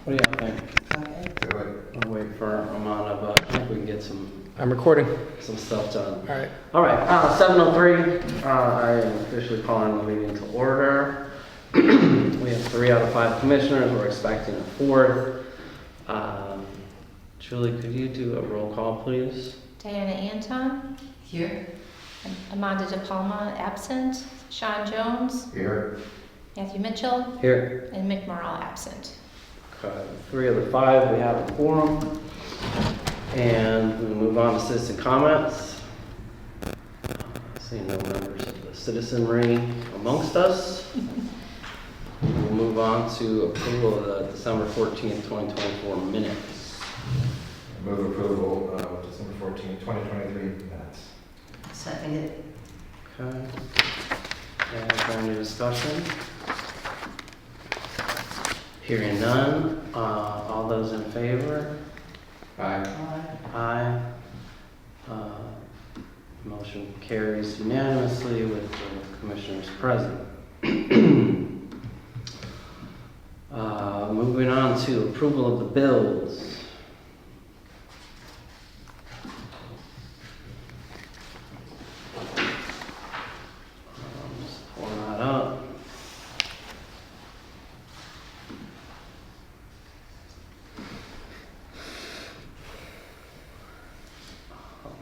What do y'all think? Okay. Do it. I'll wait for Amanda, but I think we can get some recording. stuff done. All right. All right, 7:03, I am officially calling the meeting to order. We have 3 out of 5 commissioners, we're expecting a 4th. Julie, could you do a roll call, please? Diana Anton, Here? Amanda De Palma absent, Sean Jones, Here. Matthew Mitchell, Here. and Mick Morrell absent. Okay, 3 of the 5, we have a quorum. And we move on to citizen comments. Seeing no members of the citizenry amongst us. We'll move on to approval of the December 14th, 2024 minutes. Move approval of December 14th, 2023 minutes. Second it. Okay. And is there any discussion? Hearing none, all those in favor? Aye. Aye. Motion carries unanimously with the commissioners present. Moving on to approval of the bills. Just pulling that up.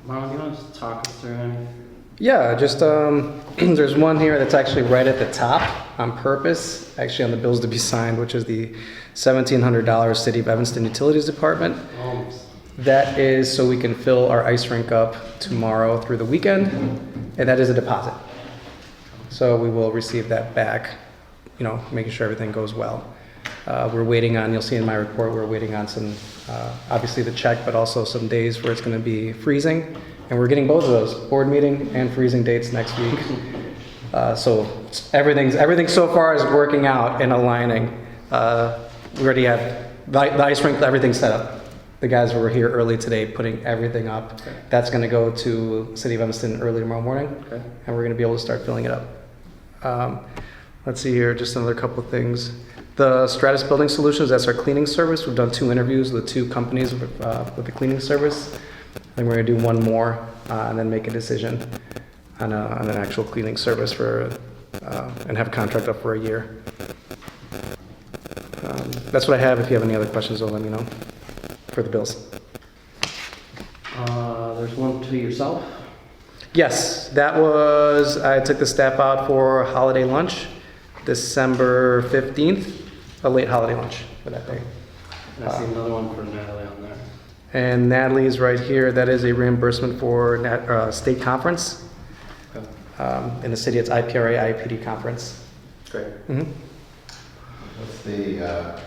Mom, you want to just talk us through any? Yeah, just there's one here that's actually right at the top on purpose, actually on the bills to be signed, which is the $1,700 City of Evanston Utilities Department. That is so we can fill our ice rink up tomorrow through the weekend, and that is a deposit. So we will receive that back, making sure everything goes well. We're waiting on, you'll see in my report, we're waiting on some, obviously the check, but also some days where it's going to be freezing. And we're getting both of those, board meeting and freezing dates next week. So everything so far is working out and aligning. We already have the ice rink, everything's set up. The guys were here early today putting everything up. Okay. That's going to go to City of Evanston early tomorrow morning. Okay. And we're going to be able to start filling it up. Let's see here, just another couple of things. The Stratus Building Solutions, that's our cleaning service. We've done 2 interviews with 2 companies with the cleaning service. I think we're going to do one more and then make a decision on an actual cleaning service and have a contract up for a year. That's what I have. If you have any other questions, let me know for the bills. There's one to yourself. Yes, I took the staff out for holiday lunch, December 15th, a late holiday lunch for that day. And I see another one for Natalie on there. And Natalie's right here. That is a reimbursement for state conference. Okay. In the city, it's IPRA, IPD conference. Great. Mm-hmm. What's the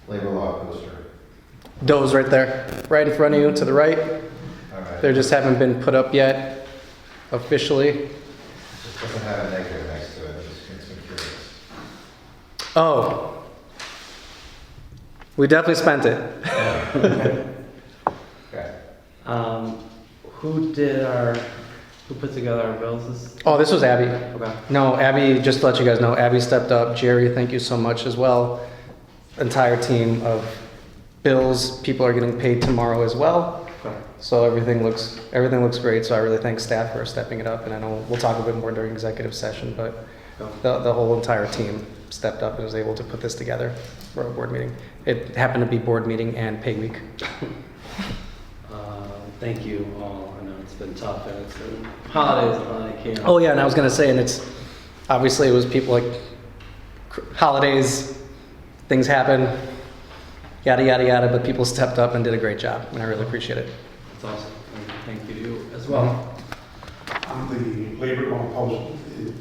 labor law poster? Those right there, right in front of you to the right. All right. They just haven't been put up yet officially. It just doesn't have a negative next to it. It just makes me curious. Oh, we definitely spent it. Okay. Who put together our bills? Oh, this was Abby. Okay. No, Abby, just to let you guys know, Abby stepped up. Jerry, thank you so much as well. Entire team of bills. People are getting paid tomorrow as well. Okay. So everything looks great. So I really thank staff for stepping it up. And I know we'll talk a bit more during executive session, but the whole entire team stepped up and was able to put this together for a board meeting. It happened to be board meeting and pay week. Thank you all. I know it's been tough and it's been holidays and holiday camp. Oh yeah, and I was gonna say, and it's obviously it was people like holidays, things happen, yada yada yada, but people stepped up and did a great job, and I really appreciate it. It's awesome. And thank you to you as well. On the labor law post, it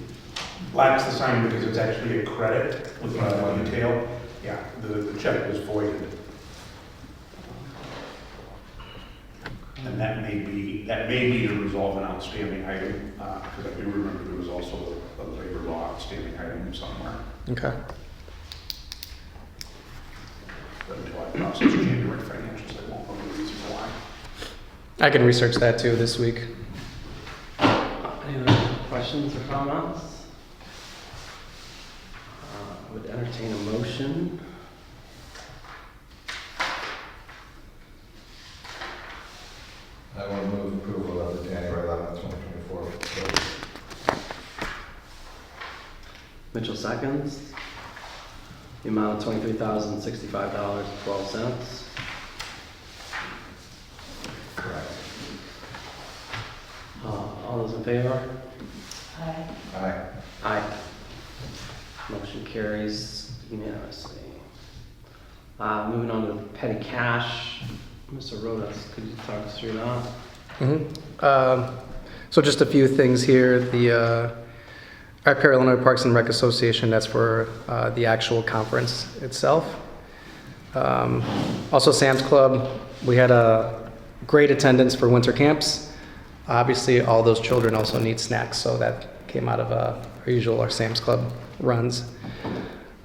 lacks the sign because it's actually a credit with the detail. Yeah, the check was voided. And that may be to resolve an outstanding item, because I do remember there was also a labor law outstanding item somewhere. Okay. But until I process January financials, I won't know the reason why. I can research that too this week. Any other questions or comments? I would entertain a motion Mitchell seconds. The amount of $23,065.12. Correct. All those in favor? Aye. Aye. Aye. Motion carries unanimously. Moving on to petty cash. Mr. Rodas, could you talk us through that? So just a few things here. The Ipar Illinois Parks and Rec Association, that's for the actual conference itself. Also Sam's Club, we had a great attendance for winter camps. Obviously, all those children also need snacks, so that came out of our Sam's Club runs.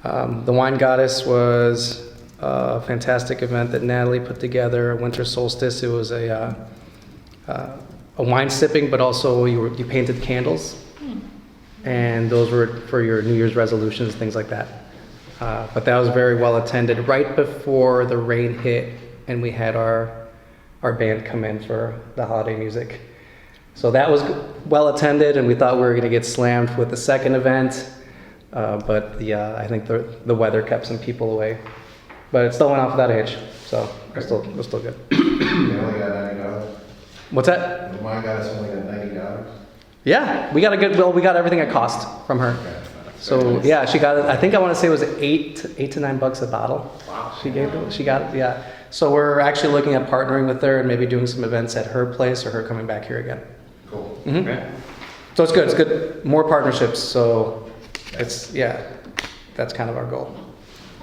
The Wine Goddess was a fantastic event that Natalie put together. Winter solstice, it was a wine sipping, but also you painted candles, and those were for your New Year's resolutions, things like that. But that was very well attended. Right before the rain hit, and we had our band come in for the holiday music. So that was well attended, and we thought we were going to get slammed with the second event, but I think the weather kept some people away. But it still went off without a hitch, so we're still good. They only got $90. What's that? The Wine Goddess only got $90. Yeah, we got we got everything at cost from her. Okay. So yeah, she got it. I think I want to say it was $8 to $9 a bottle. Wow. She got it. Yeah. So we're actually looking at partnering with her and maybe doing some events at her place or her coming back here again. Cool. Mhm. Okay. So it's good. It's good. More partnerships. So that's kind of our goal.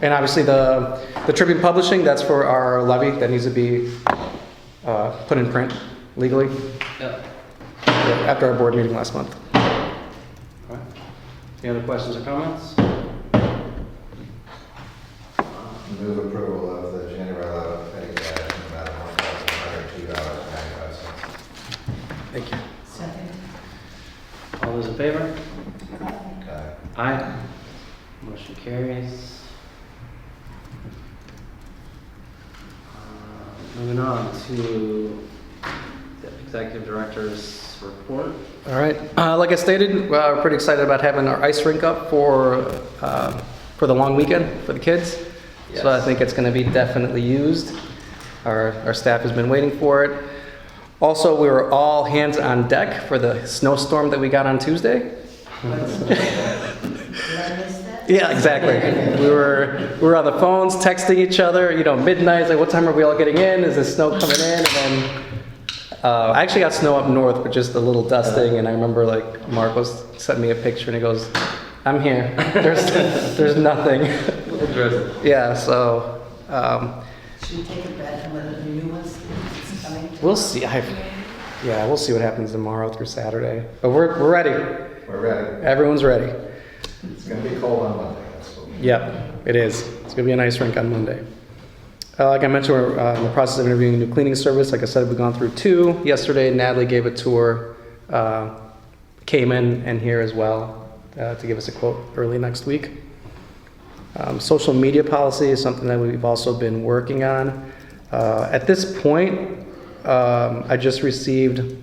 And obviously the Tribune Publishing, that's for our levy that needs to be put in print legally Yeah. after our board meeting last month. All right. Any other questions or comments? Move approval of the January 11th petty cash in the amount of $1,102.95. Thank you. Second. All those in favor? Okay. Aye. Motion carries. Moving on to the Executive Director's report. All right. Like I stated, we're pretty excited about having our ice rink up for the long weekend for the kids. Yes. So I think it's going to be definitely used. Our staff has been waiting for it. Also, we were all hands on deck for the snowstorm that we got on Tuesday. Did I miss that? Yeah, exactly. We were on the phones texting each other, midnight, like what time are we all getting in? Is the snow coming in? And then I actually got snow up north, but just a little dusting. And I remember like Marcos sent me a picture and he goes, "I'm here. There's nothing." Little drizzle. Yeah, so Should we take a bet on whether the new one's coming? we'll see. We'll see what happens tomorrow through Saturday. But we're ready. We're ready. Everyone's ready. It's going to be cold on Monday. That's what we Yep, it is. It's gonna be a nice rink on Monday. Like I mentioned, we're in the process of interviewing a new cleaning service. Like I said, we've gone through 2. Yesterday, Natalie gave a tour, came in and here as well to give us a quote early next week. Social media policy is something that we've also been working on. At this point, I just received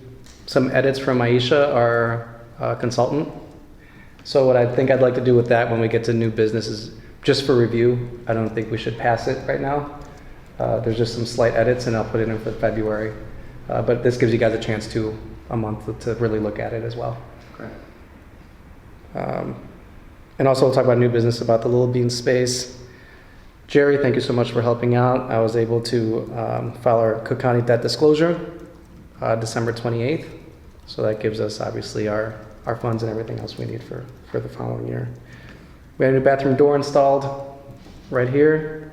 some edits from Aisha, our consultant. So what I think I'd like to do with that when we get to new business is just for review. I don't think we should pass it right now. There's just some slight edits and I'll put it in for February. But this gives you guys a chance a month to really look at it as well. Great. And also we'll talk about new business, about the Little Bean space. Jerry, thank you so much for helping out. I was able to file our Cook County debt disclosure December 28th. So that gives us obviously our funds and everything else we need for the following year. We had a new bathroom door installed right here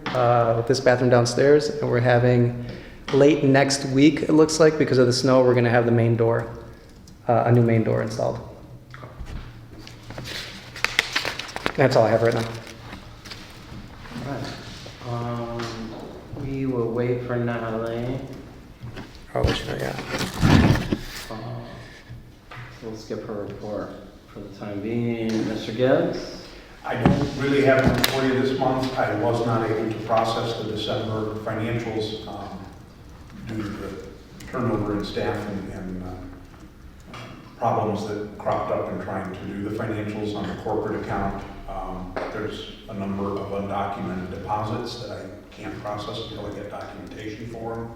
with this bathroom downstairs, and we're having late next week, it looks like, because of the snow, we're going to have the main door, a new main door installed. That's all I have right now. All right. We will wait for Natalie. Oh, sure, yeah. So we'll skip her report for the time being. Mr. Gibbs? I don't really have one for you this month. I was not able to process the December financials due to the turnover in staff and problems that cropped up in trying to do the financials on the corporate account. There's a number of undocumented deposits that I can't process until I get documentation for them.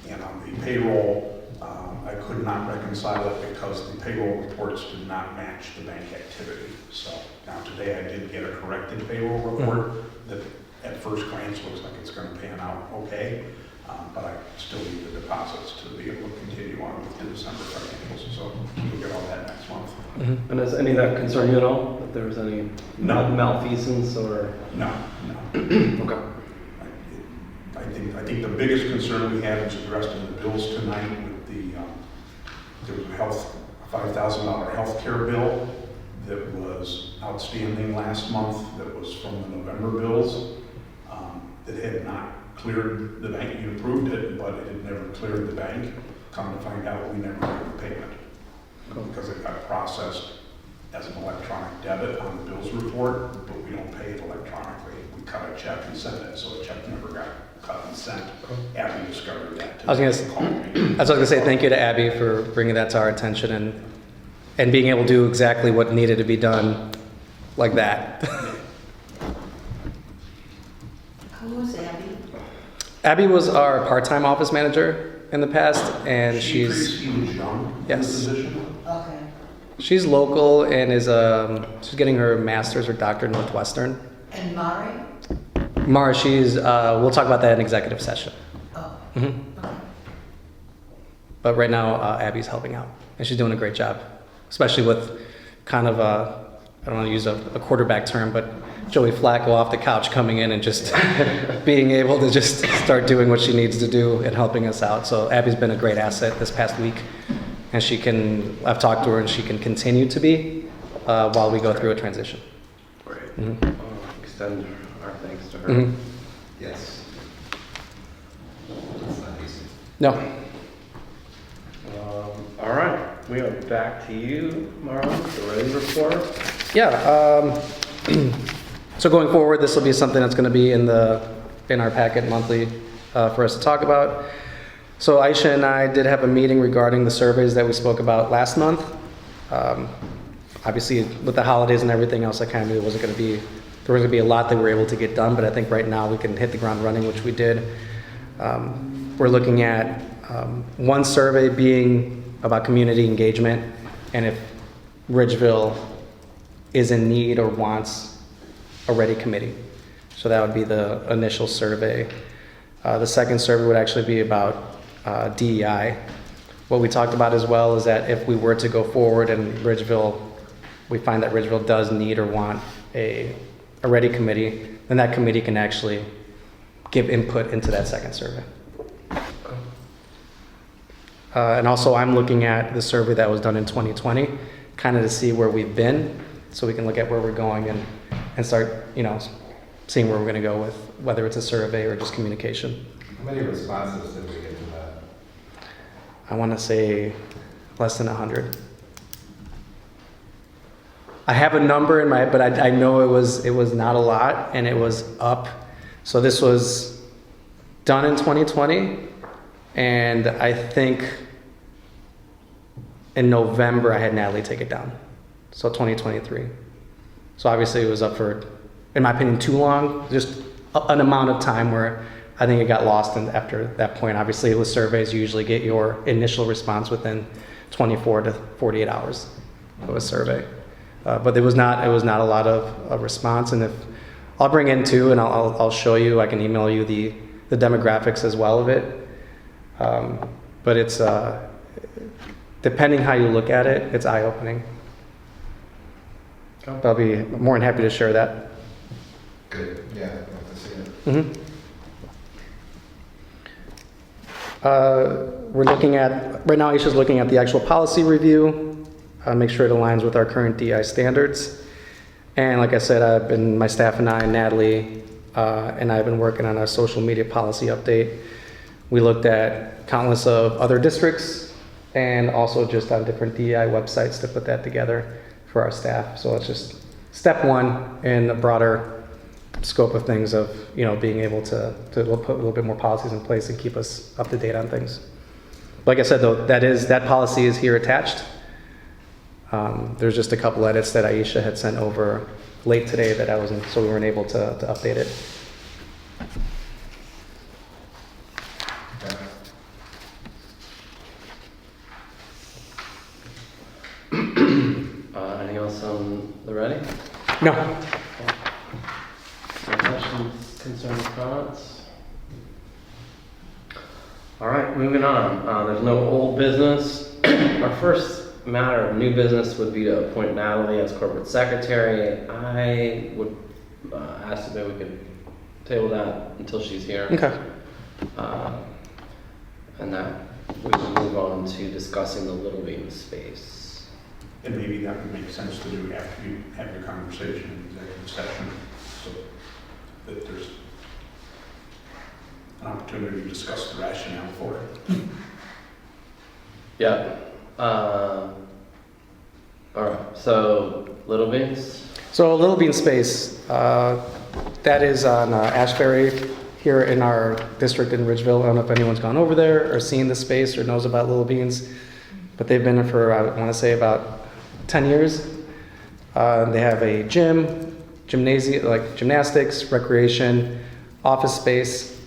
And on the payroll, I could not reconcile it because the payroll reports did not match the bank activity. So now today I did get a corrected payroll report that at first glance looks like it's going to pan out okay. But I still need the deposits to be able to continue on with the December financials. So we'll get all that next month. And does any of that concern you at all? If there was any No. malfeasance or? No. Okay. I think the biggest concern we have is addressed in the bills tonight with there was a $5,000 health care bill that was outstanding last month that was from the November bills that had not cleared the bank. You approved it, but it had never cleared the bank. Come to find out, we never made the payment because it got processed as an electronic debit on the bills report, but we don't pay it electronically. We cut a check and sent it, so the check never got cut and sent. Abby discovered that. I was gonna say thank you to Abby for bringing that to our attention and being able to do exactly what needed to be done like that. Who was Abby? Abby was our part-time office manager in the past, and She she's was young. Yes. In the position. Okay. she's local and is she's getting her master's or doctorate in Northwestern. And Mari? Mara, she's we'll talk about that in executive session. Oh, hmm okay. But right now, Abby's helping out, and she's doing a great job, especially with kind of I don't want to use a quarterback term, but Joey Flacco off the couch coming in and just being able to just start doing what she needs to do and helping us out. So Abby's been a great asset this past week, and I've talked to her, and she can continue to be while we go through a transition. Great. Mhm. I'll extend our thanks to her. Mhm. Yes. It's not easy. No. All right, we are back to you, Marlon, the ready report. Yeah. So going forward, this will be something that's going to be in our packet monthly for us to talk about. So Aisha and I did have a meeting regarding the surveys that we spoke about last month. Obviously, with the holidays and everything else, I kind of knew there was going to be a lot that we were able to get done, but I think right now we can hit the ground running, which we did. We're looking at one survey being about community engagement, and if Ridgeville is in need or wants a ready committee. So that would be the initial survey. The second survey would actually be about DEI. What we talked about as well is that if we were to go forward and we find that Ridgeville does need or want a ready committee, then that committee can actually give input into that second survey. And also I'm looking at the survey that was done in 2020, kind of to see where we've been, so we can look at where we're going and start, seeing where we're going to go with whether it's a survey or just communication. How many responses did we get to that? I want to say less than 100. I have a number in but I know it was not a lot, and it was up. So this was done in 2020, and I think in November I had Natalie take it down. So 2023. So obviously it was up for, in my opinion, too long, just an amount of time where I think it got lost, and after that point, obviously with surveys, you usually get your initial response within 24 to 48 hours of a survey. But it was not a lot of response, and if I'll bring in two, and I'll show you, I can email you the demographics as well of it. But it's, depending how you look at it, it's eye-opening. I'll be more than happy to share that. Good, yeah, I'd like to see it. Mm-hmm. We're looking at, right now Aisha's looking at the actual policy review, make sure it aligns with our current DI standards. And like I said, my staff and I, Natalie, and I have been working on a social media policy update. We looked at countless of other districts and also just on different DEI websites to put that together for our staff. So it's just step one in the broader scope of things of, being able to put a little bit more policies in place and keep us up to date on things. Like I said, though, that policy is here attached. There's just a couple edits that Aisha had sent over late today that I wasn't, so we weren't able to update it. Okay. Anything else on the ready? No. Any questions, concerns, comments? All right, moving on. There's no old business. Our first matter of new business would be to appoint Natalie as corporate secretary. I would ask if maybe we could table that until she's here. Okay. And that we can move on to discussing the Little Bean space. And maybe that would make sense to do after you have your conversation in executive session, so that there's an opportunity to discuss the rationale for it. Yeah. All right, so Little Beans? So Little Bean Space, that is on Ashbury here in our district in Ridgeville. I don't know if anyone's gone over there or seen the space or knows about Little Beans, but they've been there for, I want to say, about 10 years. They have a gym, gymnasium, like gymnastics, recreation, office space.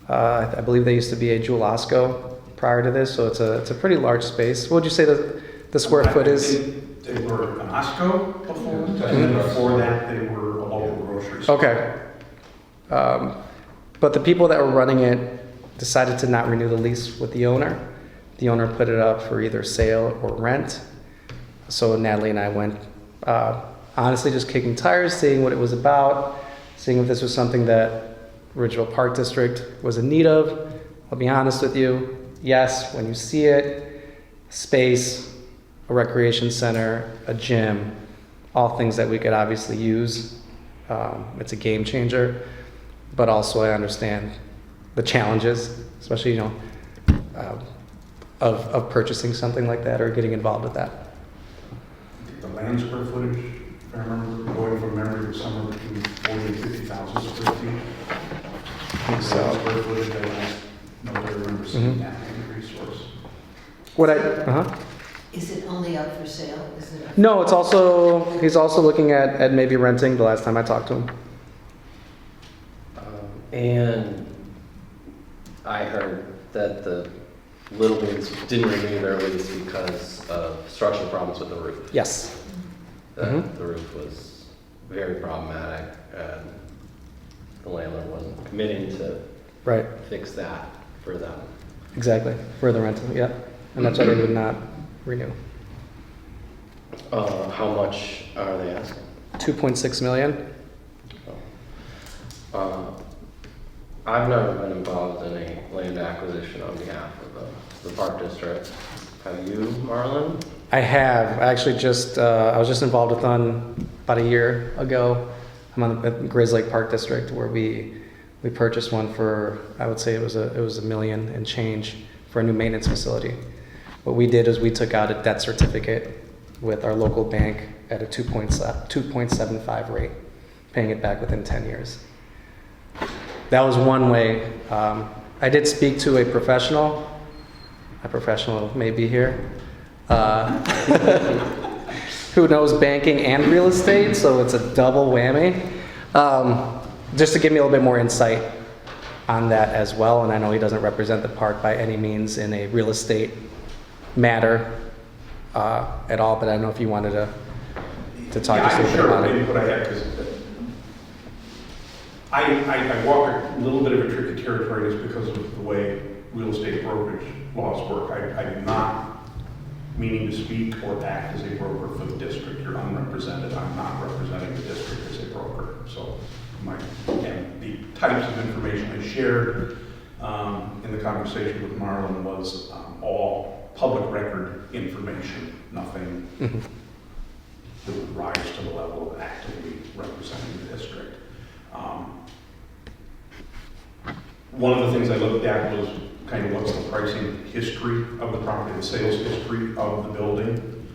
I believe they used to be a Jewel Osco prior to this, so it's a pretty large space. What would you say the square foot is? They were an Osco before, and then before that, they were a local grocery store. Okay. But the people that were running it decided to not renew the lease with the owner. The owner put it up for either sale or rent. So Natalie and I went, honestly, just kicking tires, seeing what it was about, seeing if this was something that Ridgeville Park District was in need of. I'll be honest with you, yes, when you see it, space, a recreation center, a gym, all things that we could obviously use. It's a game changer, but also I understand the challenges, especially, of purchasing something like that or getting involved with that. I think the land square footage, if I remember, going from memory, was somewhere between 40 and 50,000 square feet. think so. Land square footage, I don't know if I remember seeing that in the resource. Is it only up for sale? Is it? No, he's also looking at maybe renting the last time I talked to him. And I heard that the Little Beans didn't renew their lease because of structural problems with the roof. Yes. That Mhm. the roof was very problematic and the landlord wasn't committing to Right. fix that for them. Exactly. For the rental, yeah. And that's why they would not renew. How much are they asking? 2.6 million. I've never been involved in a land acquisition on behalf of the Park District. Have you, Marlon? I have. I actually I was just involved with one about a year ago. I'm on the Grizz Lake Park District where we purchased one for, I would say it was $1 million and change for a new maintenance facility. What we did is we took out a debt certificate with our local bank at a 2.75 rate, paying it back within 10 years. That was one way. I did speak to a professional may be here, who knows banking and real estate, so it's a double whammy. Just to give me a little bit more insight on that as well, and I know he doesn't represent the park by any means in a real estate matter at all, but I don't know if you wanted to talk just a little bit sure, about maybe it. what I had, because I walk a little bit of a tricky territory just because of the way real estate brokerage laws work. I'm not meaning to speak or act as a broker for the district. You're unrepresented. I'm not representing the district as a broker. So again, the types of information I shared in the conversation with Marlon was all public record information, nothing that would rise to the level of actively representing the district. One of the things I looked at was kind of what's the pricing history of the property, the sales history of the building.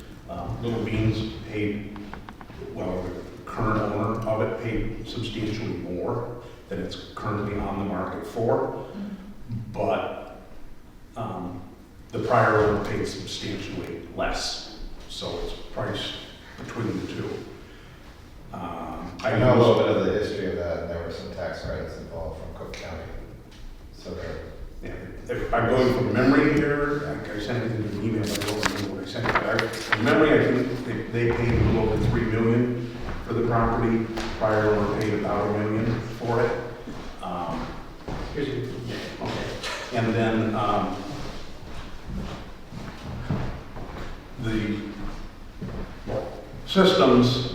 Little Beans paid, well, the current owner of it paid substantially more than it's currently on the market for, but the prior owner paid substantially less, so it's priced between the two. I know a little bit of the history of that, and there were some tax credits involved from Cook County. So there, Yeah, if I'm going from memory here, I sent it in an email, I don't remember what I sent it. From memory, I think they paid a little over $3 million for the property. Prior owner paid about $1 million for it. Here's your, yeah, okay. And then, the systems,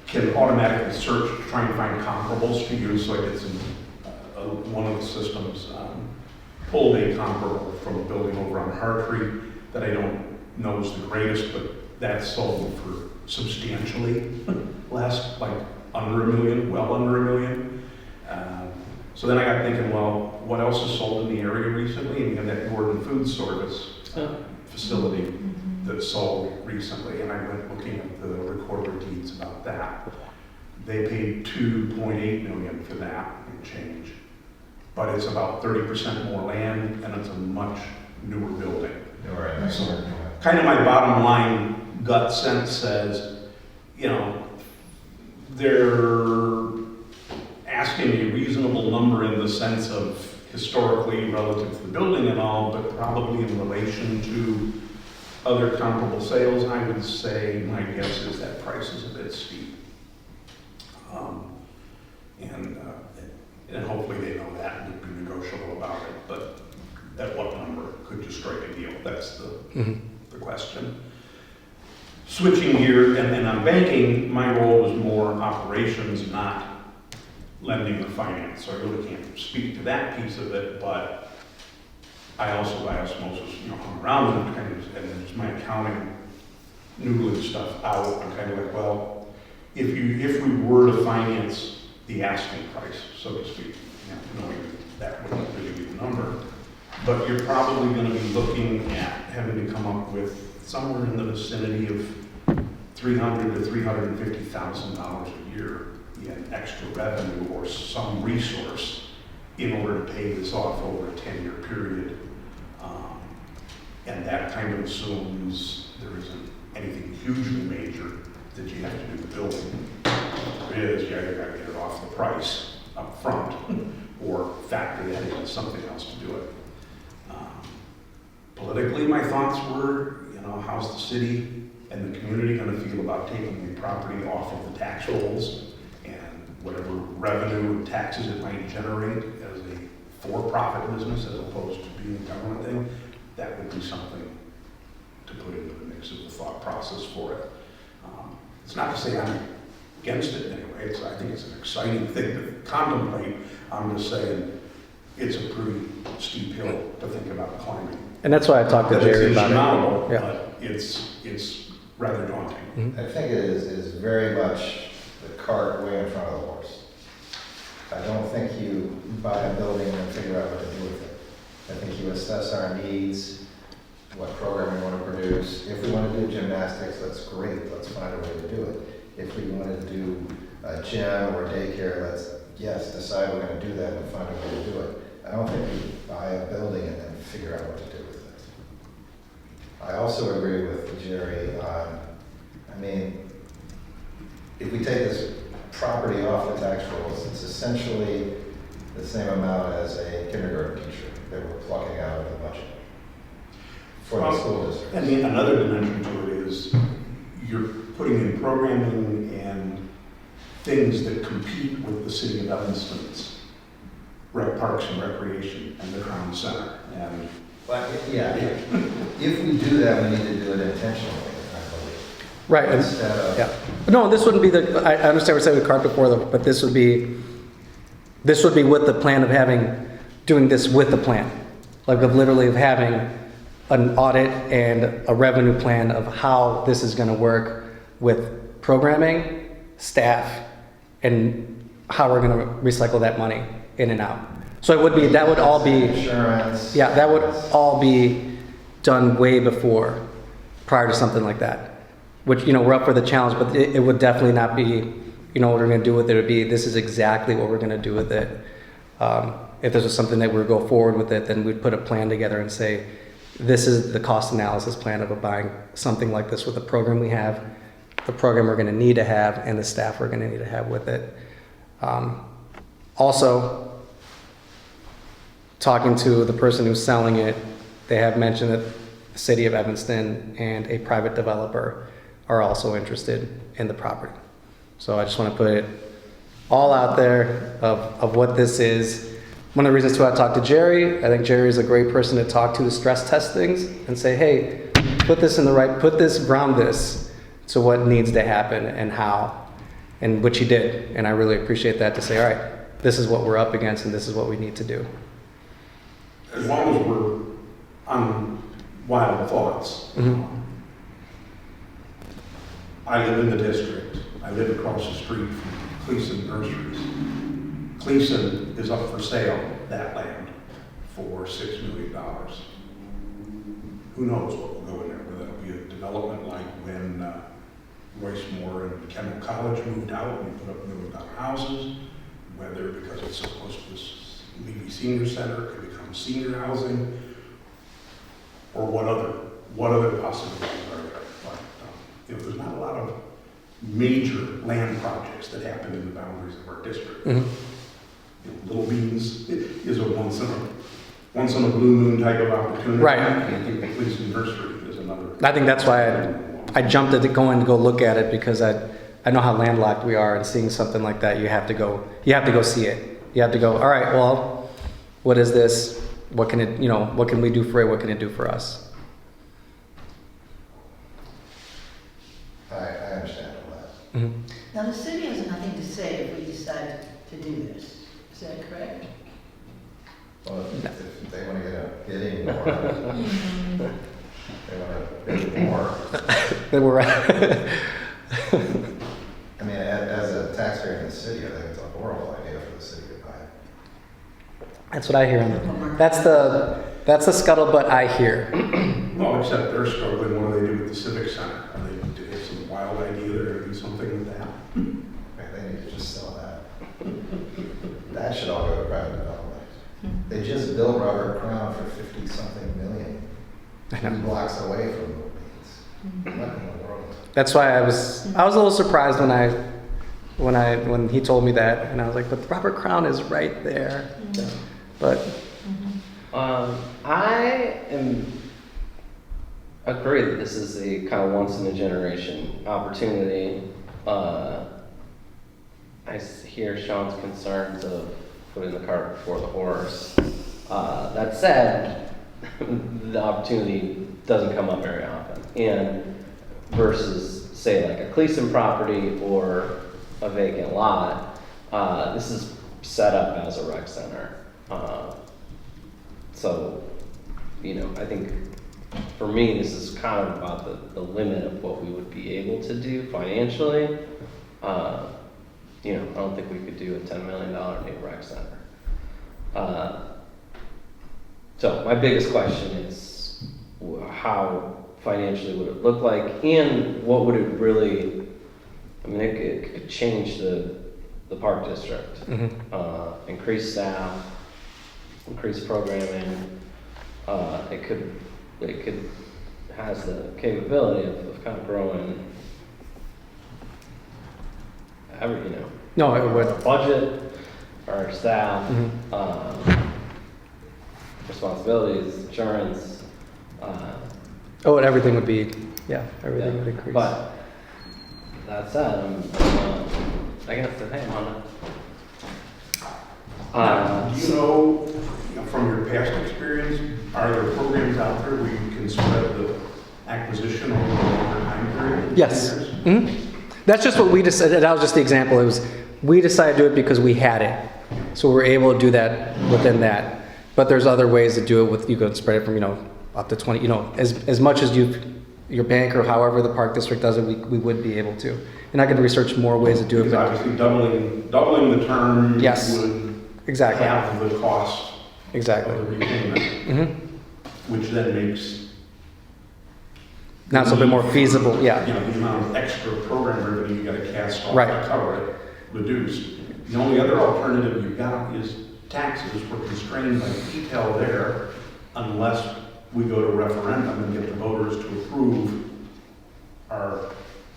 can automatically search, to try and find comparables to use, so I did some one of the systems pulled a comparable from a building over on Hartree that I don't know is the greatest, but that's sold for substantially less, like under $1 million, well under $1 million. So then I got thinking, well, what else is sold in the area recently? And we have that Gordon Food Service facility that sold recently, and I went looking at the recorder deeds about that. They paid $2.8 million for that and change. But it's about 30% more land, and it's a much newer building. or in next year. Kind of my bottom line gut sense says, you know, they're asking a reasonable number in the sense of historically relative to the building and all, but probably in relation to other comparable sales, I would say my guess is that price is a bit steep. And hopefully they know that and be negotiable about it, but at what number could you strike a deal? That's the question. Switching gear, and on banking, my role was more operations, not lending or finance, so I really can't speak to that piece of it, but I also, by osmosis, hung around and kind of, and just my accounting noodling stuff out. I'm kind of like, well, if we were to finance the asking price, so to speak, knowing that wouldn't really be the number, but you're probably going to be looking at having to come up with somewhere in the vicinity of $300,000 to $350,000 a year in extra revenue or some resource in order to pay this off over a 10-year period. And that kind of assumes there isn't anything hugely major that you have to do with the building. If there is, you either got to get it off the price up front or factor that in something else to do it. Politically, my thoughts were, how's the city and the community going to feel about taking the property off of the tax rolls and whatever revenue and taxes it might generate as a for-profit business as opposed to being a government thing? That would be something to put into the mix of the thought process for it. It's not to say I'm against it anyway. I think it's an exciting thing to contemplate. I'm just saying it's a pretty steep hill to think about climbing. And that's why I talked to Jerry about insurmountable, it. Yeah. but it's rather daunting. I think it is very much the cart way in front of the horse. I don't think you buy a building and figure out what to do with it. I think you assess our needs, what program we want to produce. If we want to do gymnastics, that's great, let's find a way to do it. If we want to do a gym or daycare, let's, decide we're going to do that and find a way to do it. I don't think we buy a building and then figure out what to do with it. I also agree with Jerry on, if we take this property off the tax rolls, it's essentially the same amount as a kindergarten teacher that we're plucking out of the budget for the school district. And another dimension to it is you're putting in programming and things that compete with the city of Evanston's parks and recreation and the Crown Center. And If we do that, we need to do it intentionally, I believe. Right. and- Instead of, Yeah. No, this wouldn't be I understand we're saying the cart before but this would be with the plan of doing this with the plan. Like of having an audit and a revenue plan of how this is going to work with programming, staff, and how we're going to recycle that money in and out. So that would all be, insurance. yeah, that would all be done way before, prior to something like that. Which, we're up for the challenge, but it would definitely not be, what we're going to do with it. It would be, this is exactly what we're going to do with it. If this was something that we would go forward with it, then we'd put a plan together and say, this is the cost analysis plan of buying something like this with the program we have, the program we're going to need to have and the staff we're going to need to have with it. Also, talking to the person who's selling it, they have mentioned that the city of Evanston and a private developer are also interested in the property. So I just want to put it all out there of what this is. One of the reasons too I talked to Jerry, I think Jerry is a great person to talk to stress test things and say, hey, put this, ground this to what needs to happen and how, and which he did. And I really appreciate that, to say, all right, this is what we're up against and this is what we need to do. As long as we're on wild thoughts. I live in the district. I live across the street from Cleason Nurseries. Cleason is up for sale, that land, for $6 million. Who knows what will go in there, whether that'll be a development like when Royce Moore and Kendall College moved out and put up new houses, whether because it's so close to this Levy Senior Center, it could become senior housing, or what other possibilities are there. But there's not a lot of major land projects that happen in the boundaries of our district. Little Beans is a once in a blue moon type of opportunity. Right. I think the Cleason Nursery is another. I think that's why I jumped at going to go look at it, because I know how landlocked we are, and seeing something like that, you have to go see it. You have to go, all right, well, what is this? What can it, what can we do for it? What can it do for us? I understand all that. Now, the city has nothing to say if we decide to do this. Is that correct? Well, if they want to get a bidding more, they want to bid more. They were I mean, as a taxpayer in the city, I think it's a horrible idea for the city to buy it. That's what I hear. That's the scuttlebutt I hear. Well, except they're struggling. What do they do with the Civic Center? Do they have some wild idea they're going to do something with that? They need to just sell that. That should all go to private development. They just built Robert Crown for 50-something million. I know. 2 blocks away from Little Beans. What in the world? That's why I was a little surprised when he told me that, and I was like, but Robert Crown is right there. But I agree that this is a kind of once in a generation opportunity. I hear Sean's concerns of putting the cart before the horse. That said, the opportunity doesn't come up very often. And versus, say, like a Cleason property or a vacant lot, this is set up as a rec center. So, I think for me, this is kind of about the limit of what we would be able to do financially. I don't think we could do a $10 million new rec center. So my biggest question is, how financially would it look like, and what would it really, it could change the park district. Increase staff, increase programming. It could has the capability of kind of growing no, it our would. budget, our staff, responsibilities, insurance. Oh, and everything would be, everything would increase. But that said, I guess the thing on it. Do you know, from your past experience, are there programs out there where you can spread the acquisition over a longer time period? Yes. 10 years? That's just what we decided. That was just the example. It was, we decided to do it because we had it. So we're able to do that within that. But there's other ways to do it you could spread it from, up to 20, as much as your bank or however the park district does it, we would be able to. And I could research more ways to do it. Because obviously doubling the term Yes. would Exactly. halve the cost Exactly. of the repayment, which then makes Now it's a bit more feasible, yeah. the amount of extra program revenue you got to cast off Right. to cover it reduced. The only other alternative you've got is taxes. We're constrained by detail there unless we go to referendum and get the voters to approve our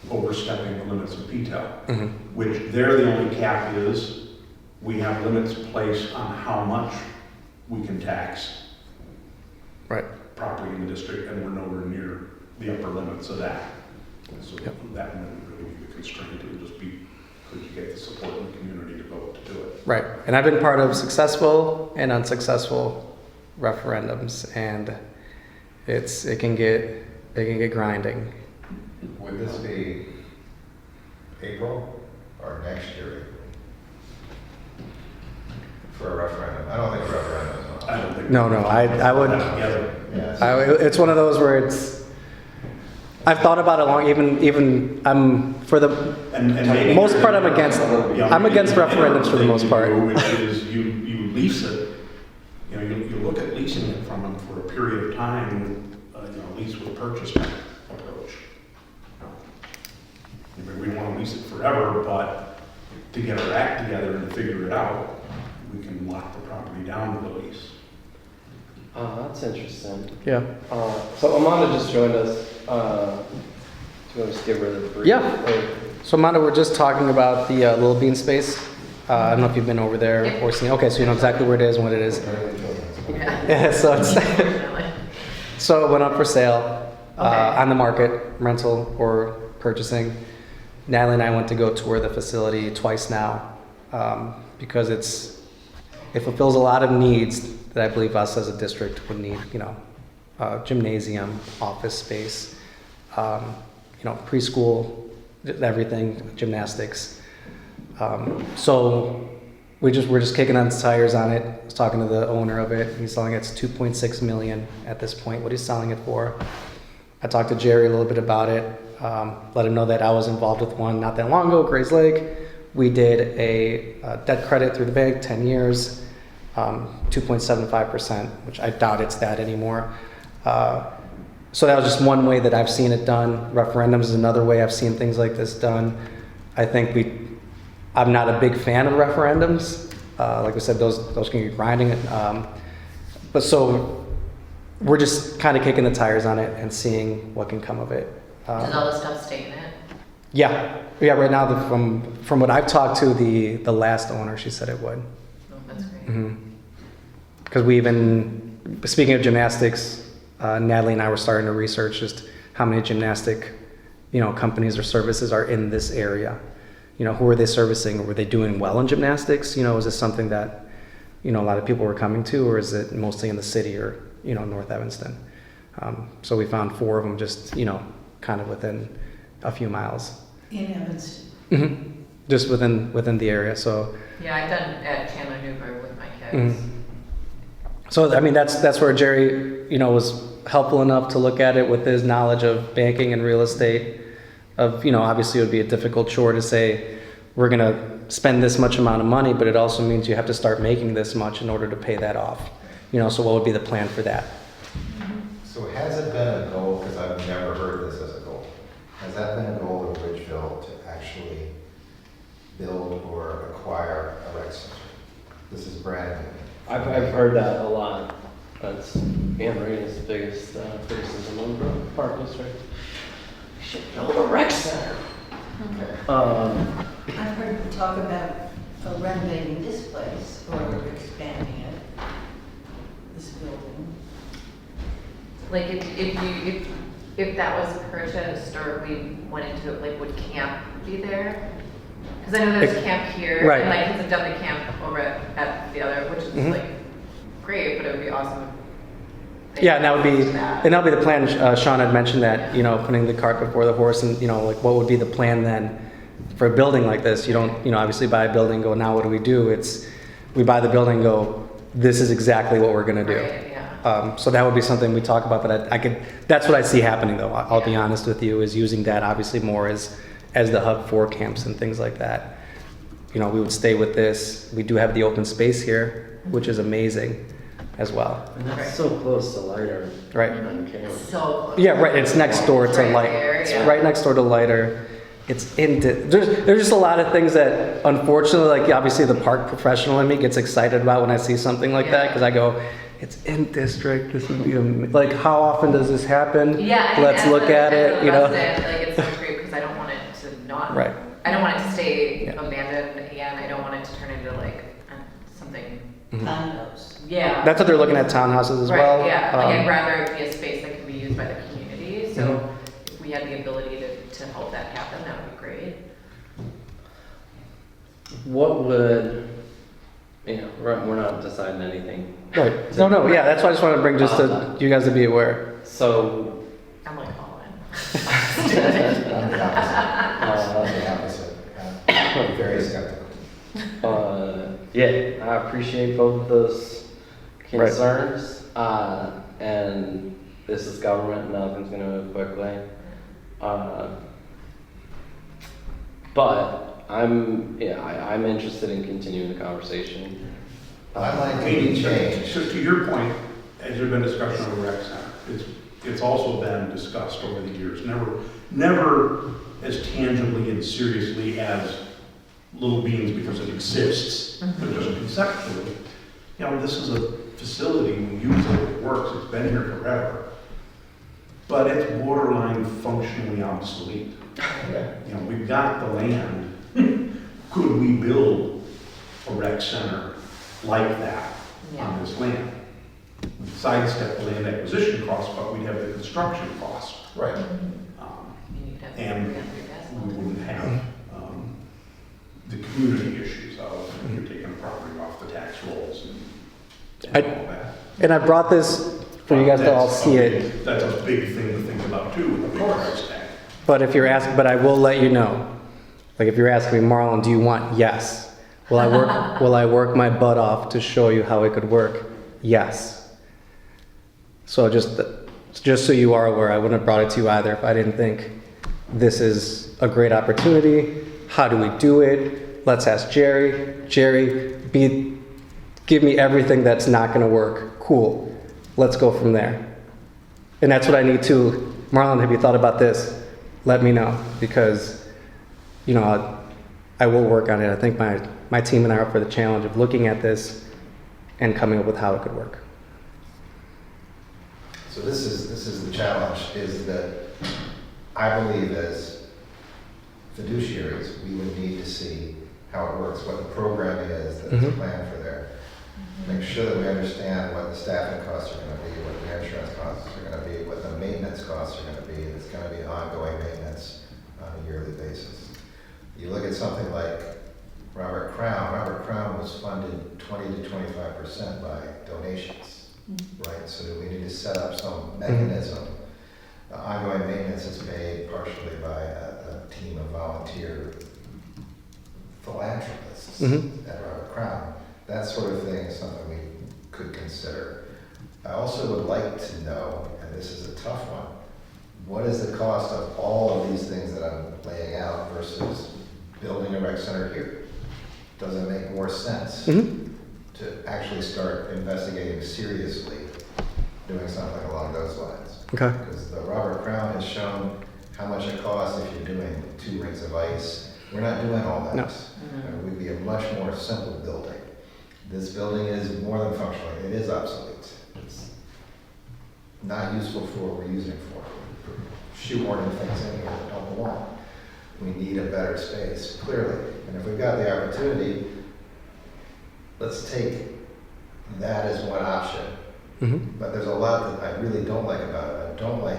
overstepping the limits of PTEL, Mhm. which there the only cap is, we have limits placed on how much we can tax Right. property in the district, and we're nowhere near the upper limits of that. And so Yep. that wouldn't really be the constraint, it would just be, could you get the support in the community to vote to do it? Right. And I've been part of successful and unsuccessful referendums, and it can get grinding. Would this be April or next year? For a referendum? I don't think a referendum is I on. don't think. No, I would. Together. Yes. It's one of those where I've thought about it long. Even I'm for the And maybe most part I'm against. I'm against referendums for the most part. Which is you lease it, you know, you look at leasing it from them for a period of time, lease with purchase approach. We want to lease it forever, but to get our act together and to figure it out, we can lock the property down with a lease. That's interesting. Yeah. So Amanda just joined us. Do you want to just give her the brief? Yeah. So Amanda, we're just talking about the Little Bean space. I don't know if you've been over there Yep. or seen. Okay, so you know exactly where it is and what it is. Yeah. Yeah. So it's Unfortunately. so it went up for sale Okay. on the market, rental or purchasing. Natalie and I went to go tour the facility twice now because it fulfills a lot of needs that I believe us as a district would need. Gymnasium, office space, preschool, everything, gymnastics. So we're just kicking on tires on it. I was talking to the owner of it. He's selling it. It's $2.6 million at this point. What he's selling it for. I talked to Jerry a little bit about it. Let him know that I was involved with one not that long ago, Grays Lake. We did a debt credit through the bank, 10 years, 2.75%, which I doubt it's that anymore. So that was just one way that I've seen it done. Referendums is another way I've seen things like this done. I think I'm not a big fan of referendums. Like we said, those can get grinding. But so we're just kind of kicking the tires on it and seeing what can come of it. Does all the stuff stay in it? Yeah. Right now, from what I've talked to the last owner, she said it would. Oh, that's great. Because we even, speaking of gymnastics, Natalie and I were starting to research just how many gymnastic, companies or services are in this area. Who are they servicing? Were they doing well in gymnastics? Is this something that, a lot of people were coming to, or is it mostly in the city or, North Evanston? So we found 4 of them just, kind of within a few miles. In Evanston. Just within the area. So. Yeah, I've done at Chandler Newburgh with my kids. So that's where Jerry, was helpful enough to look at it with his knowledge of banking and real estate. Obviously it would be a difficult chore to say we're gonna spend this much amount of money, but it also means you have to start making this much in order to pay that off. So what would be the plan for that? So has it been a goal, because I've never heard this as a goal, has that been a goal of Ridgeville to actually build or acquire a rec center? This is brand new. I've heard that a lot. That's Anne Marie's biggest criticism of the Park District. We should build a rec center. Okay. I've heard talk about renovating this place or expanding it, this building. Like if that was purchased or we went into it, like would camp be there? Because I know there's camp here, Right. and my kids have done the camp over at the other, which is like great, but it would be awesome. if they Yeah, and that would be, did that. and that would be the plan. Sean had mentioned that, putting the cart before the horse, and like what would be the plan then for a building like this? You don't, obviously buy a building, go, now what do we do? We buy the building, go, this is exactly what we're gonna do. Right, yeah. So that would be something we talk about, but that's what I see happening though. I'll be honest with you, is using that obviously more as the hub for camps and things like that. We would stay with this. We do have the open space here, which is amazing as well. And that's so close to Lighter. Right. On campus. So Yeah, right. It's next door to Right Light. there, It's yeah. right next door to Lighter. There's just a lot of things that, unfortunately, like obviously the park professional in me gets excited about when I see something like that, Yeah. because I go, it's in district. This would be like, how often does this happen? Yeah, and Let's as look a- at as it. a resident, like it's so great because I don't want it condos. Yeah. That's what they're looking at, townhouses as Right, well. yeah, like I'd Um, rather it be a space that can be used by the community, so Mhm. if we had the ability to help that happen, that would be great. What would, we're not deciding anything. Right. No, yeah, that's why I just wanted to bring just to you guys to be aware. So, I'm like all in. I'm the opposite. I'm the opposite. I'm very skeptical. yeah, I appreciate both of those Right. concerns. And this is government, nothing's gonna move quickly. But I'm interested in continuing the conversation. I like to Maybe be changed. to your point, has there been discussion on the rec center? It's also been discussed over the years, never as tangibly and seriously as Little Beans because it exists, but just conceptually. This is a facility, we use it, it works, it's been here forever. But it's borderline functionally obsolete. We've got the land. Could we build a rec center like that on this land? Sidestep the land acquisition costs, but we'd have the construction costs. Right. And we wouldn't have the community issues of you're taking property off the tax rolls and all that. And I brought this for you guys to all see it. That's a big thing to think about too, with the big price tag. But if you're asking, but I will let you know. Like if you're asking me, Marlon, do you want? Yes. Will I work? Will I work my butt off to show you how it could work? Yes. So just so you are aware, I wouldn't have brought it to you either if I didn't think this is a great opportunity. How do we do it? Let's ask Jerry. Jerry, give me everything that's not going to work. Cool. Let's go from there. And that's what I need to. Marlon, have you thought about this? Let me know because, I will work on it. I think my team and I are up for the challenge of looking at this and coming up with how it could work. So this is the challenge, is that I believe as fiduciaries, we would need to see how it works, what the program is that is Mhm. planned for there. Make sure that we understand what the staffing costs are gonna be, what the insurance costs are gonna be, what the maintenance costs are gonna be. It's gonna be ongoing maintenance on a yearly basis. You look at something like Robert Crown. Robert Crown was funded 20 to 25% by donations, right? So we need to set up some mechanism. The ongoing maintenance is paid partially by a team of volunteer philanthropists Mhm. at Robert Crown. That sort of thing is something we could consider. I also would like to know, and this is a tough one, what is the cost of all of these things that I'm laying out versus building a rec center here? Does it make more sense Mhm. to actually start investigating seriously doing something along those lines? Okay. Because the Robert Crown has shown how much it costs if you're doing 2 rings of ice. We're not doing all that. No. It would be a much more simple building. This building is more than functional, it is obsolete. It's not useful for what we're using it for. Shoehorning things in here that don't belong. We need a better space, clearly. And if we've got the opportunity, let's take that as one option. Mhm. But there's a lot that I really don't like about it. I don't like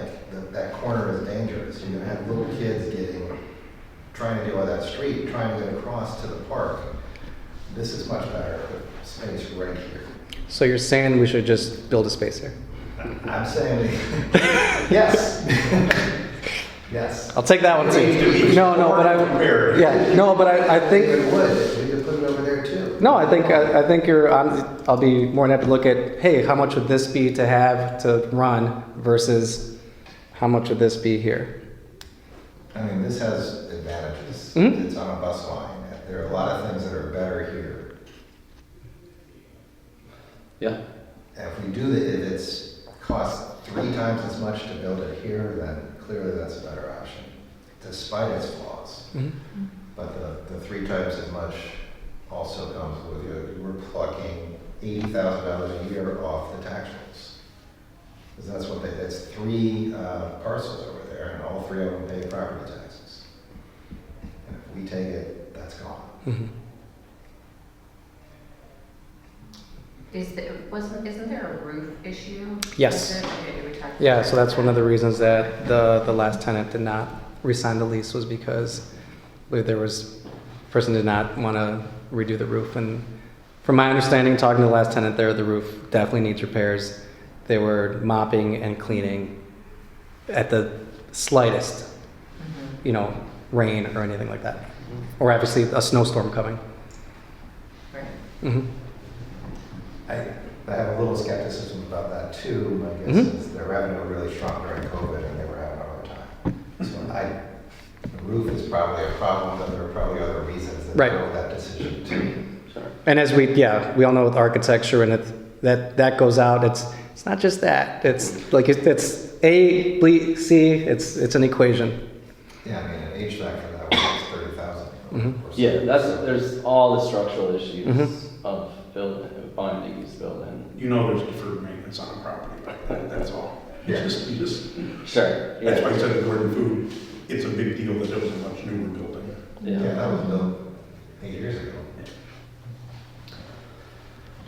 that corner is dangerous. You're gonna have little kids trying to deal with that street, trying to get across to the park. This is much better space right here. So you're saying we should just build a space here? I'm saying, yes. Yes. I'll take that one too. No, but I think. It would, we could put it over there too. No, I think I'll be more than happy to look at, hey, how much would this be to have to run versus how much would this be here? I mean, this has advantages. Mhm. It's on a bus line. There are a lot of things that are better here. Yeah. And if we do if it's costs 3 times as much to build it here, then clearly that's a better option, despite its flaws. Mhm. But the 3 times as much also comes with we're plucking $80,000 a year off the tax rolls. Because that's 3 parcels over there, and all 3 of them pay property taxes. And if we take it, that's gone. Mhm. Isn't there a roof issue? Yes. Is there? Okay, we talked Yeah, about so that's that. one of the reasons that the last tenant did not re-sign the lease, was because I believe there was, person did not want to redo the roof. And from my understanding, talking to the last tenant there, the roof definitely needs repairs. They were mopping and cleaning at the slightest, Mhm. rain or anything like that. Or obviously a snowstorm coming. Right. Mhm. I have a little skepticism about that too. My guess Mhm. is their revenue really shrunk during COVID and they were having a hard time. So the roof is probably a problem, but there are probably other reasons that Right. drove that decision too. Sure. And as we all know with architecture, and that goes out, it's not just that. It's like, it's A, B, C, it's an equation. Yeah, I mean, an HVAC for that was 30,000. Mhm. Yeah, there's all the structural issues Mhm. of building, finding a used building. You know there's deferred maintenance on a property like that, that's all. Yeah. You just, Sure. that's why I said to Gordon Food, it's a big deal that it was a much newer building. Yeah, that was built 8 years ago.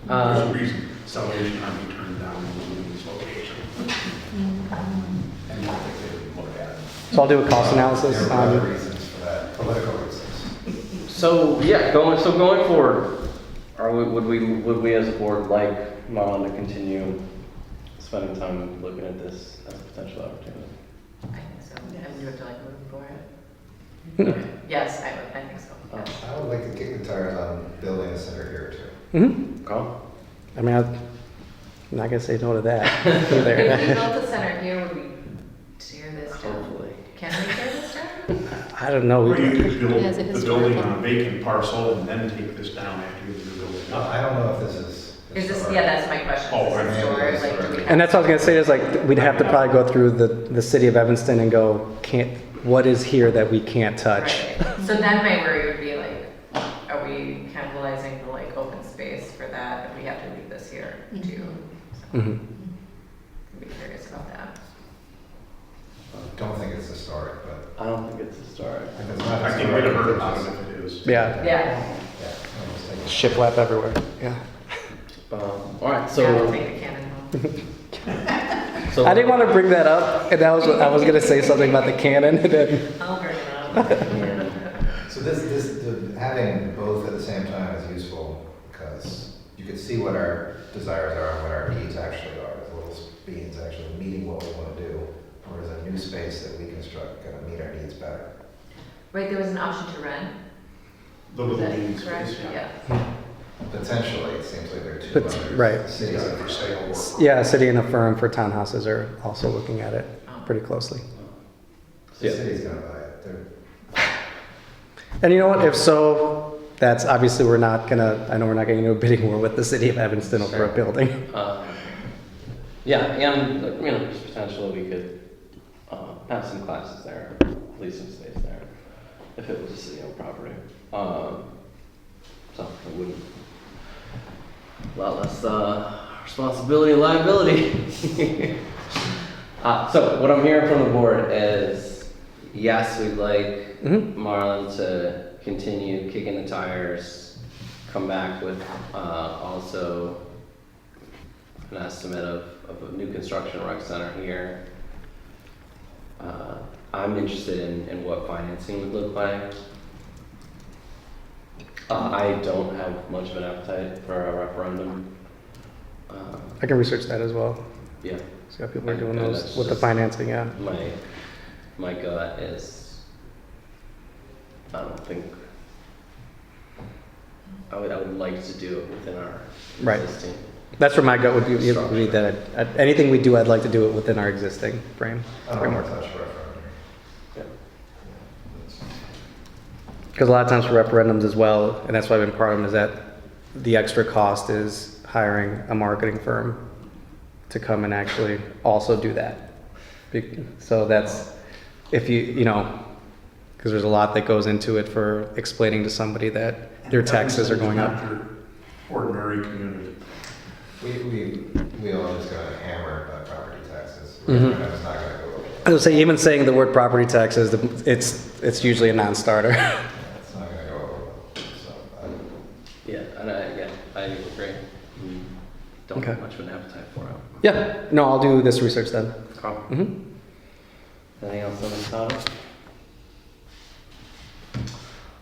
There's a reason Salvation Army turned down this location. And I think they would look at it. So I'll do a cost analysis There were other on, reasons for that, political reasons. So, yeah, going forward, would we as a board like Marlon to continue spending time looking at this as a potential opportunity? I think so. Yes. And you have to like move for it? Yes, I think so. Yes. I would like to kick the tires on building a center here too. Mhm. Carl? I mean, I'm not gonna say no to that If we either. built the center here, would we tear this down? Hopefully. Can we tear this down? I don't know. Or you could build As a the building historical. on a vacant parcel and then take this down after you do the building. I don't know if this is. Is this, historic. yeah, that's my question. Oh, Is right. this storage? Like, do we have? And that's what I was gonna say, is like, we'd have to probably go through the city of Evanston and go, what is here that we can't touch? Right. So then my worry would be like, are we cannibalizing the like open space for that if we have to leave this here too? So Mhm. I'd be curious about that. Don't think it's historic, but I don't think it's historic. if it's not I think historic. we'd have heard it's about just- it if it is. Yeah, Yeah. Yeah, I'll just take it. shiplap everywhere, yeah. All right, Yeah, we'll so, take the cannon home. so. I didn't want to bring that up, and I was gonna say something about the cannon, and then, I'll bring it up. So having both at the same time is useful because you can see what our desires are and what our needs actually are. The little beings actually meeting what we want to do, whereas a new space that we construct going to meet our needs better. Right, there was an option to rent. The Is little that beans, correct? yeah. Potentially, it seems like there are two But- others. right. The city's Is that for sale or? yeah, a city and a firm for townhouses are also looking at it pretty closely. The Yeah. city's going to buy it. They're- And you know what, if so, that's obviously, I know we're not getting into a bidding war with the city of Evanston over a Sure. building. Yeah, and, potentially we could have some classes there, lease some space there, if it was a city-owned property. So it wouldn't, a lot less responsibility and liability. So what I'm hearing from the board is, yes, we'd like Mhm. Marlon to continue kicking the tires, come back with also an estimate of a new construction rec center here. I'm interested in what financing would look like. I don't have much of an appetite for a referendum. I can research that as well. Yeah, See how people are doing Yeah, those that's with the just- financing, yeah. my gut is, I don't think, I would like to do it within our Right. existing. That's where my gut would be, Structure. that anything we do, I'd like to do it within our existing I don't framework. want to touch referendum. Yeah. Because a lot of times for referendums as well, and that's why I've been part of them, is that the extra cost is hiring a marketing firm to come and actually also do that. So that's, if because there's a lot that goes into it for explaining to somebody that their taxes are going up. Not your ordinary community. We all just got hammered by property taxes. Mhm. Referendum's not going to go away. I would say even saying the word property taxes, it's usually a non-starter. It's not going to go over well. So, Yeah, and I agree. don't Okay. have much of an appetite for it. Yeah, no, I'll do this research then. Cool. Mm-hmm. Anything else on this topic?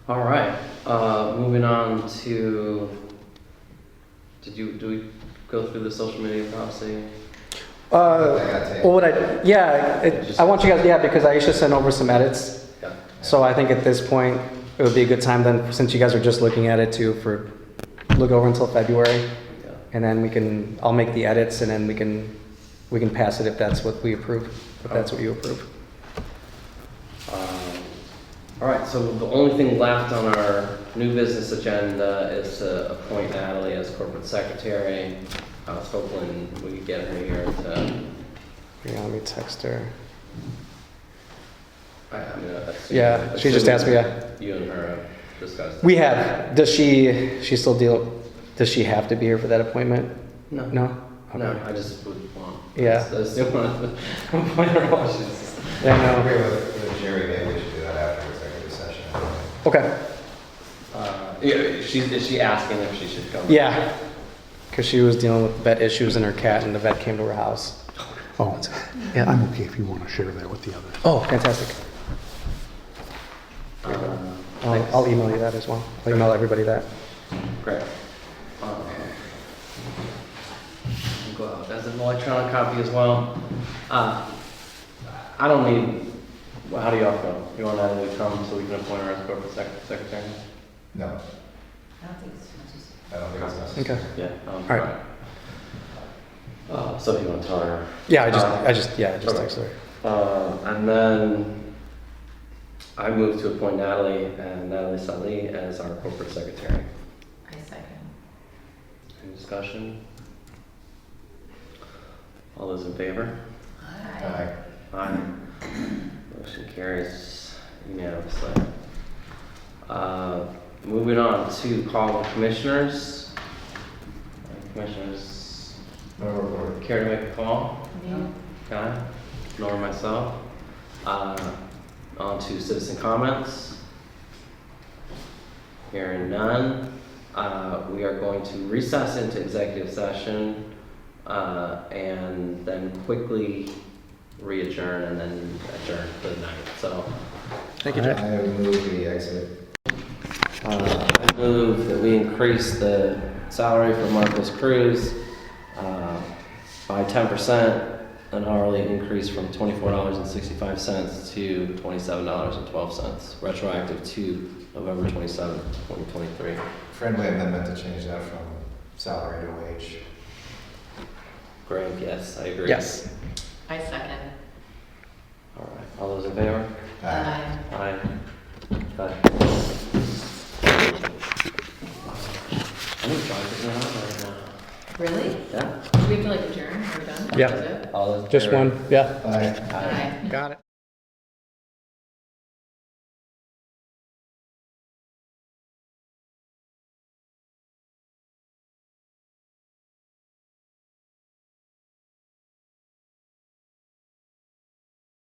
All right, moving on to, do we go through the social media policy? I gotta take. Well, I want you guys, yeah, because I should send over some edits. Yeah. So I think at this point, it would be a good time then, since you guys are just looking at it too, look over until February. Yeah. And then I'll make the edits and then we can pass it if that's what we approve, if that's what you approve. All right, so the only thing left on our new business agenda is to appoint Natalie as corporate secretary. I was hoping we could get her here to, Yeah, let me text her. assuming- She just asked me, yeah. You and her have discussed. We have, does she have to be here for that appointment? No. No? No, Okay. I just would want. Yeah. I still want to appoint her while she's. Yeah, I no. agree with Jerry, maybe we should do that after executive session. Okay, Yeah, is she asking if she should come? yeah. Because she was dealing with vet issues in her cat and the vet came to her house. Oh, Yeah. I'm okay if you want to share that with the others. Oh, fantastic. Thanks. I'll email you that as well. I'll email everybody that. Great. Go out as an electronic copy as well. I don't need, well, how do y'all feel? You want Natalie to come so we can appoint her as corporate secretary? No, I don't think it's necessary. I don't think it's necessary. Okay. Yeah. All right. So if you want to tell her. Yeah, I just Okay. texted her. And then I move to appoint Natalie and Natalie Salih as our corporate secretary. I second. Any discussion? All those in favor? Aye. Aye. Motion carries unanimously. Moving on to call the commissioners. Commissioners, No report. care to make a call? No. Okay, nor myself. On to citizen comments. Hearing none, we are going to recess into executive session and then quickly re-adjourn and then adjourn for the night. So Thank you, Jeff. I move the exit. I move that we increase the salary for Marcos Cruz by 10%, an hourly increase from $24.65 to $27.12, retroactive to November 27, 2023. Friendly amendment to change that from salary to wage. Greg, yes, I agree. Yes. I second. All right, all those in favor? Aye. Aye. Okay. I need to try this one out right now. Really? Yeah. Do we have to like adjourn? Are we done? Yeah. Is it? All those in Just favor? one, yeah. Aye. Aye. Got it.